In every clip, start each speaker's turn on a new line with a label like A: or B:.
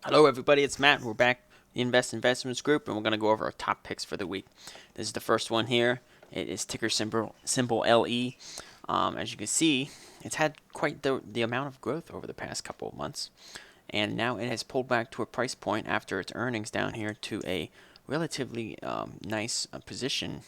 A: Hello, everybody. It's Matt. We're back in the Investments Group, and we're going to go over our top picks for the week. This is the first one here. It is ticker symbol LE. As you can see, it's had quite the amount of growth over the past couple of months, and now it has pulled back to a price point after its earnings down here to a relatively nice position.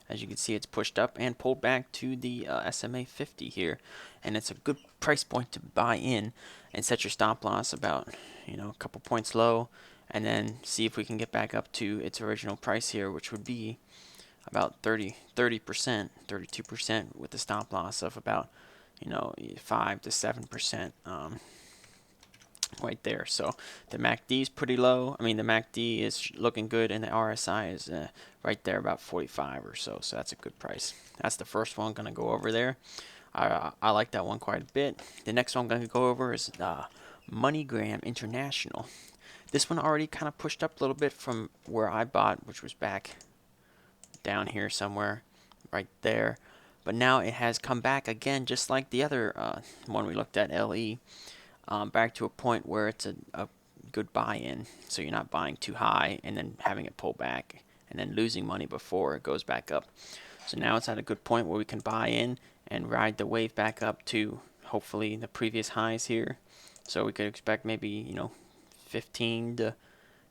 A: As you can see, it's pushed up and pulled back to the SMA 50 here, and it's a good price point to buy in and set your stop loss about a couple points low, and then see if we can get back up to its original price here, which would be about 30%, 32% with the stop loss of about 5 to 7%. Right there. So the MACD is pretty low. I mean, the MACD is looking good, and the RSI is right there about 45 or so. So that's a good price. That's the first one. Going to go over there. I like that one quite a bit. The next one I'm going to go over is Moneygram International. This one already kind of pushed up a little bit from where I bought, which was back down here somewhere, right there. But now it has come back again, just like the other one we looked at, LE. Back to a point where it's a good buy-in, so you're not buying too high and then having it pull back and then losing money before it goes back up. So now it's at a good point where we can buy in and ride the wave back up to hopefully the previous highs here. So we could expect maybe 15 to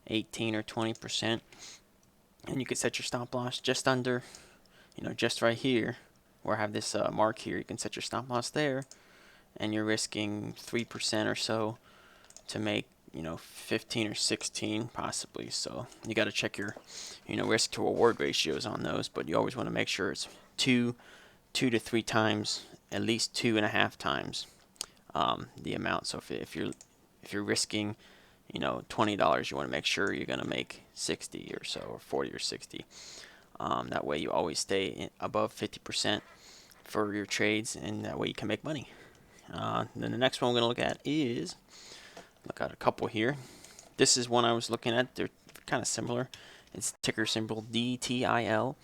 A: 18 or 20%, and you could set your stop loss just under, just right here where I have this mark here. You can set your stop loss there, and you're risking 3% or so to make 15 or 16 possibly. So you got to check your risk to reward ratios on those, but you always want to make sure it's two to three times, at least 2.5 times the amount. So if you're risking $20, you want to make sure you're going to make 60 or so, or 40 or 60. That way you always stay above 50% for your trades, and that way you can make money. Then the next one we're going to look at is, look at a couple here. This is one I was looking at. They're kind of similar. It's ticker symbol DTIL.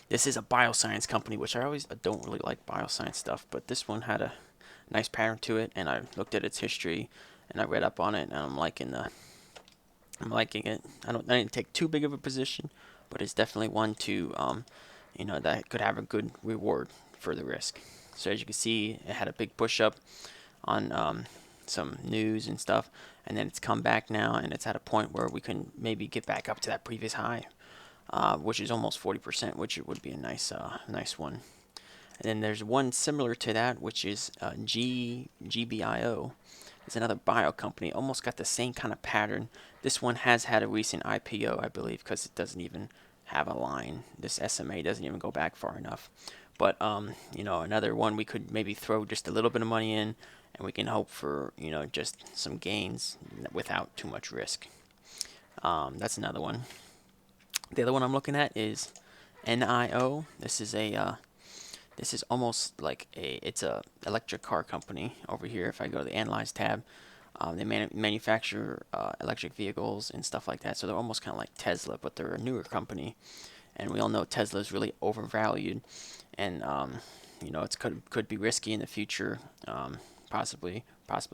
A: This is a bioscience company, which I don't really like bioscience stuff, but this one had a nice pattern to it, and I looked at its history and I read up on it, and I'm liking it. I didn't take too big of a position, but it's definitely one to that could have a good reward for the risk. So as you can see, it had a big push up on some news and stuff, and then it's come back now, and it's at a point where we can maybe get back up to that previous high, which is almost 40%, which it would be a nice one. And then there's one similar to that, which is GBIO. It's another bio company, almost got the same kind of pattern. This one has had a recent IPO, I believe, because it doesn't even have a line. This SMA doesn't even go back far enough. But another one we could maybe throw just a little bit of money in, and we can hope for just some gains without too much risk. That's another one. The other one I'm looking at is Nioh. This is almost like it's a electric car company over here. If I go to the Analyze tab, they manufacture electric vehicles and stuff like that. So they're almost kind of like Tesla, but they're a newer company. And we all know Tesla is really overvalued, and it could be risky in the future, possibly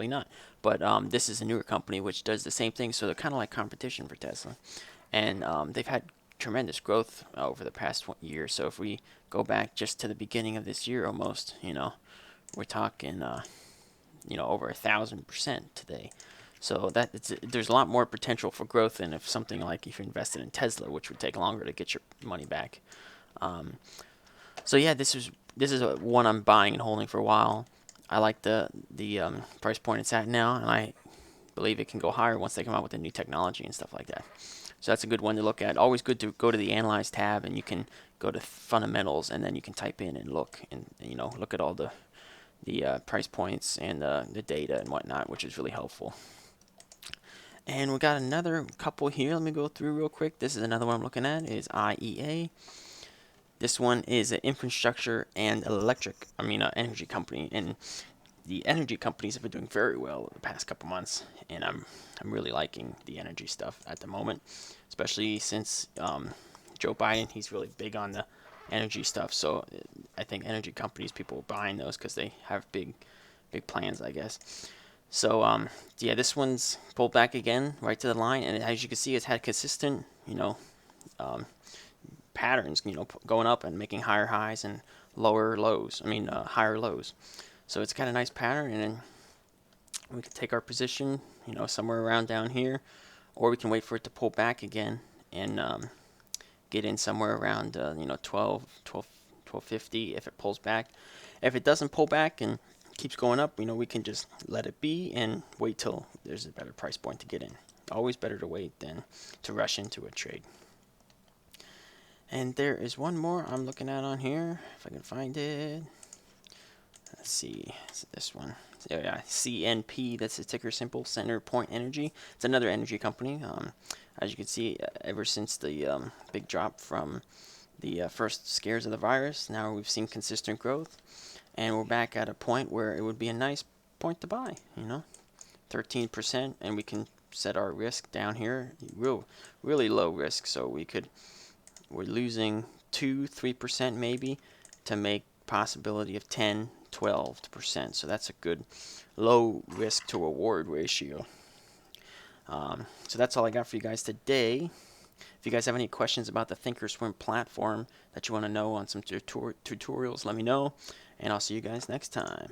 A: not. But this is a newer company which does the same thing, so they're kind of like competition for Tesla, and they've had tremendous growth over the past year. So if we go back just to the beginning of this year, almost, we're talking, over 1,000% today. So there's a lot more potential for growth than if something like if you invested in Tesla, which would take longer to get your money back. So yeah, this is one I'm buying and holding for a while. I like the price point it's at now, and I believe it can go higher once they come out with the new technology and stuff like that. So that's a good one to look at. Always good to go to the Analyze tab, and you can go to fundamentals, and then you can type in and look, and look at all the price points and the data and whatnot, which is really helpful. And we got another couple here. Let me go through real quick. This is another one I'm looking at, is IEA. This one is an infrastructure and energy company, and the energy companies have been doing very well the past couple months, and I'm really liking the energy stuff at the moment, especially since Joe Biden, he's really big on the energy stuff. So I think energy companies, people are buying those because they have big plans, I guess. So yeah, this one's pulled back again right to the line, and as you can see, it's had consistent, um, patterns, going up and making higher highs and lower lows. I mean, higher lows. So it's got a nice pattern, and then we can take our position, somewhere around down here, or we can wait for it to pull back again and get in somewhere around 1250 if it pulls back. If it doesn't pull back and keeps going up, we can just let it be and wait till there's a better price point to get in. Always better to wait than to rush into a trade. And there is one more I'm looking at on here, if I can find it. Let's see, it's this one. So, yeah, CNP, that's the ticker symbol, Center Point Energy. It's another energy company. As you can see, ever since the big drop from the first scares of the virus, now we've seen consistent growth, and we're back at a point where it would be a nice point to buy, 13%, and we can set our risk down here, really low risk, so we're losing 2-3% maybe to make possibility of 10-12%, so that's a good low risk to reward ratio. So that's all I got for you guys today. If you guys have any questions about the Thinkorswim platform that you want to know on some tutorials, let me know, and I'll see you guys next time.